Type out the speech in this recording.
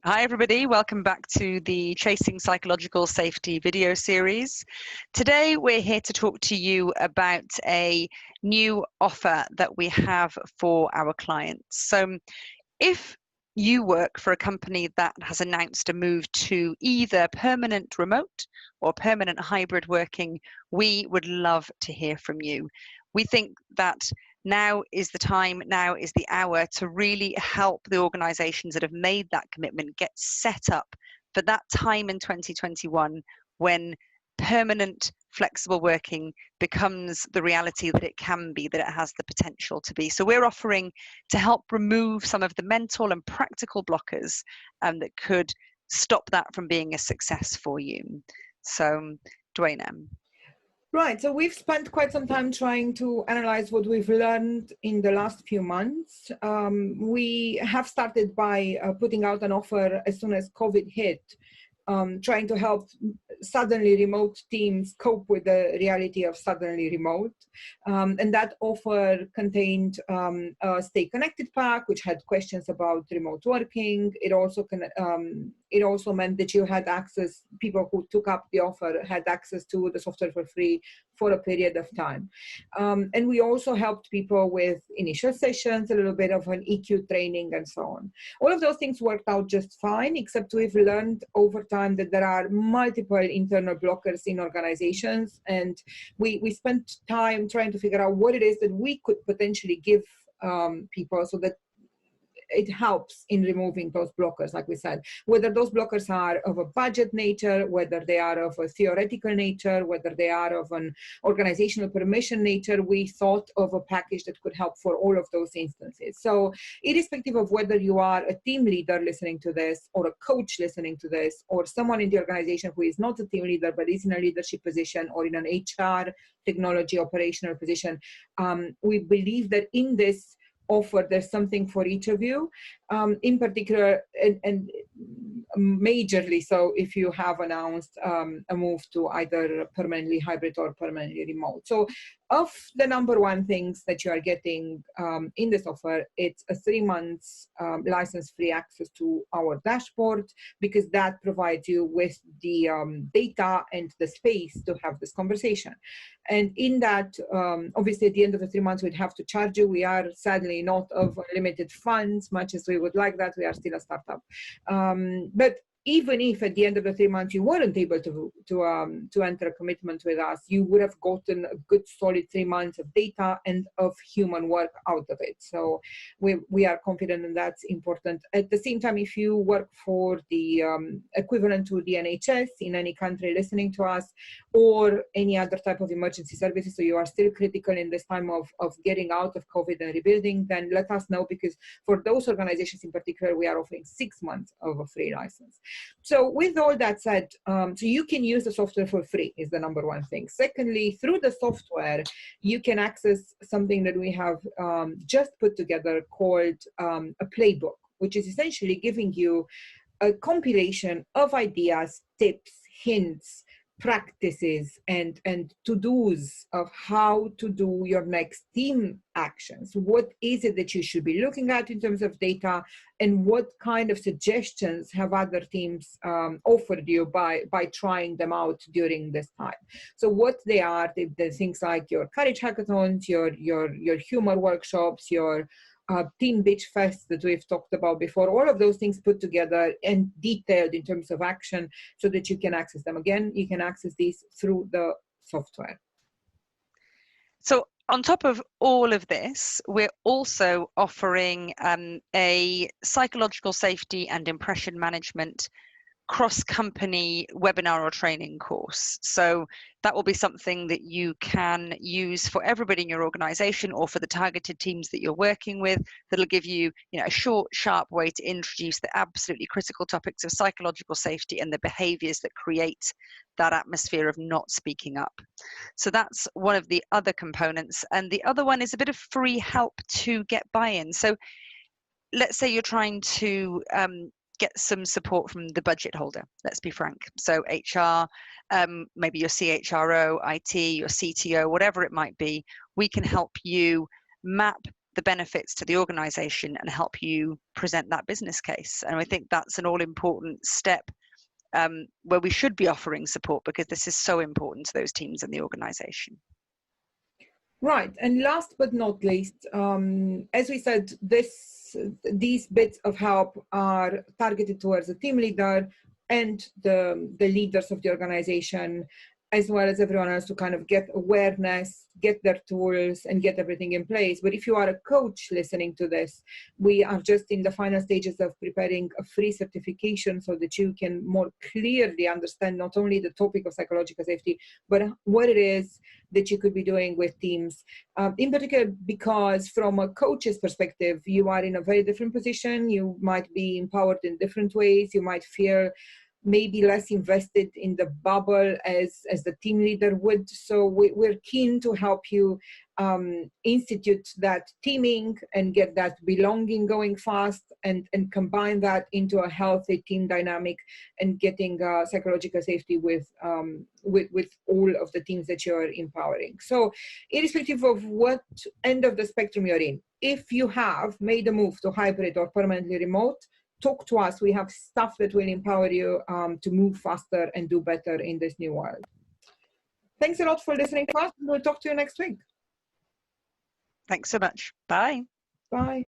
Hi everybody, welcome back to the Chasing Psychological Safety video series. Today we're here to talk to you about a new offer that we have for our clients. So if you work for a company that has announced a move to either permanent remote or permanent hybrid working, we would love to hear from you. We think that now is the time, now is the hour to really help the organizations that have made that commitment get set up for that time in 2021 when permanent flexible working becomes the reality that it can be, that it has the potential to be. So we're offering to help remove some of the mental and practical blockers that could stop that from being a success for you. So, Dwayne. Right, so we've spent quite some time trying to analyze what we've learned in the last few months. We have started by putting out an offer as soon as COVID hit, trying to help suddenly remote teams cope with the reality of suddenly remote. And that offer contained a Stay Connected pack, which had questions about remote working. It also meant that you had access, people who took up the offer had access to the software for free for a period of time. And we also helped people with initial sessions, a little bit of an EQ training and so on. All of those things worked out just fine, except we've learned over time that there are multiple internal blockers in organizations. And we spent time trying to figure out what it is that we could potentially give people so that it helps in removing those blockers, like we said, whether those blockers are of a budget nature, whether they are of a theoretical nature, whether they are of an organizational permission nature. We thought of a package that could help for all of those instances. So irrespective of whether you are a team leader listening to this, or a coach listening to this, or someone in the organization who is not a team leader but is in a leadership position or in an HR, technology, operational position, we believe that in this offer there's something for each of you, in particular and majorly so if you have announced a move to either permanently hybrid or permanently remote. So of the number one things that you are getting in this offer, it's a 3 months license free access to our dashboard, because that provides you with the data and the space to have this conversation. And in that, obviously at the end of the 3 months, we'd have to charge you. We are sadly not of limited funds, much as we would like that. We are still a startup. But even if at the end of the 3 months you weren't able to enter a commitment with us, you would have gotten a good solid 3 months of data and of human work out of it. So we are confident, and that's important. At the same time, if you work for the equivalent to the NHS in any country listening to us, or any other type of emergency services, so you are still critical in this time of getting out of COVID and rebuilding, then let us know, because for those organizations in particular, we are offering 6 months of a free license. So with all that said, so you can use the software for free is the number one thing. Secondly, through the software, you can access something that we have just put together called a Playbook, which is essentially giving you a compilation of ideas, tips, hints, practices, and to-dos of how to do your next team actions. What is it that you should be looking at in terms of data, and what kind of suggestions have other teams offered you by trying them out during this time? So what they are, the things like your Courage Hackathons, your Humour Workshops, your Team Beach Fest that we've talked about before, all of those things put together and detailed in terms of action so that you can access them. Again, you can access these through the software. So on top of all of this, we're also offering a psychological safety and impression management cross-company webinar or training course. So that will be something that you can use for everybody in your organization, or for the targeted teams that you're working with. That'll give you, a short, sharp way to introduce the absolutely critical topics of psychological safety and the behaviors that create that atmosphere of not speaking up. So that's one of the other components. And the other one is a bit of free help to get buy-in. So let's say you're trying to get some support from the budget holder, let's be frank. So HR, maybe your CHRO, IT, your CTO, whatever it might be, we can help you map the benefits to the organization and help you present that business case. And I think that's an all important step where we should be offering support, because this is so important to those teams in the organization. Right. And last but not least, as we said, these bits of help are targeted towards the team leader and the leaders of the organization, as well as everyone else, to kind of get awareness, get their tools, and get everything in place. But if you are a coach listening to this, we are just in the final stages of preparing a free certification so that you can more clearly understand not only the topic of psychological safety, but what it is that you could be doing with teams. In particular, because from a coach's perspective, you are in a very different position. You might be empowered in different ways. You might feel maybe less invested in the bubble as the team leader would. So we're keen to help you institute that teaming and get that belonging going fast, and combine that into a healthy team dynamic, and getting psychological safety with all of the teams that you're empowering. So irrespective of what end of the spectrum you're in, if you have made a move to hybrid or permanently remote, talk to us. We have stuff that will empower you to move faster and do better in this new world. Thanks a lot for listening to us. We'll talk to you next week. Thanks so much. Bye. Bye.